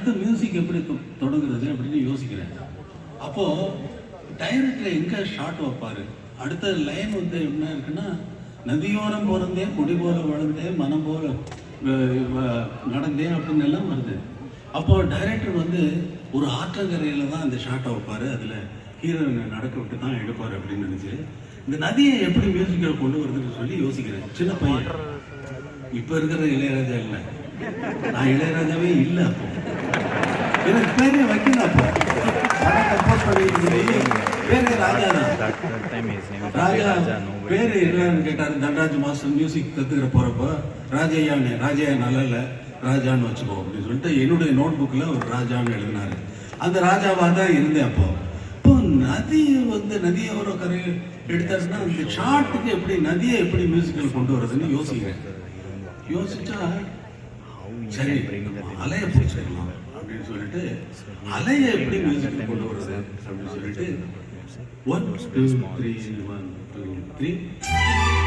அடுத்த மியூசிக் எப்படி தொடங்குறது அப்படின்னு யோசிக்கிறேன். அப்போ டைரக்டர் எங்க ஷார்ட் வைப்பாரு, அடுத்த லைன் வந்து என்ன இருக்குன்னா, நதியோரம் பிறந்தேன் குடி போல வளர்ந்தேன் மனம் போல நடந்தேன் அப்படின்னு எல்லாம் வருது. அப்போ டைரக்டர் வந்து ஒரு ஆற்றங்கரையில தான் அந்த ஷார்ட்டை வைப்பாரு, அதுல ஹீரோயினை நடக்க விட்டு தான் எடுப்பாரு அப்படின்னு நினைச்சு இந்த நதியை எப்படி மியூசிக்கில் கொண்டு வருதுன்னு சொல்லி யோசிக்கிறேன். சின்ன பையன், இப்ப இருக்கிற இளையராஜா இல்லை, நான் இளையராஜாவே இல்லை. அப்போ எனக்கு பேரே வைக்கல. அப்போ கம்போஸ் பண்ணிட்டு பேரே ராஜா தான். ராஜா பேரு என்னன்னு கேட்டாரு. தண்டராஜ் மாஸ்டர் மியூசிக் கத்துக்கிற போறப்போ ராஜையான்னு, ராஜையா நல்லா இல்லை ராஜான்னு வச்சுக்கோ அப்படின்னு சொல்லிட்டு என்னுடைய நோட் புக்கில் ஒரு ராஜான்னு எழுதினாரு. அந்த ராஜாவாக தான் இருந்தேன். அப்போ இப்போ நதி வந்து நதியோர கரை எடுத்தாருன்னா அந்த ஷார்ட்டுக்கு எப்படி நதியை எப்படி மியூசிக்கல் கொண்டு வர்றதுன்னு யோசிக்கிறேன். யோசிச்சா சரி அலையை பிடிச்சிடலாம் அப்படின்னு சொல்லிட்டு அலையை எப்படி மியூசிக்கல் கொண்டு வர்றது அப்படின்னு சொல்லிட்டு 1 2 3 1 2 3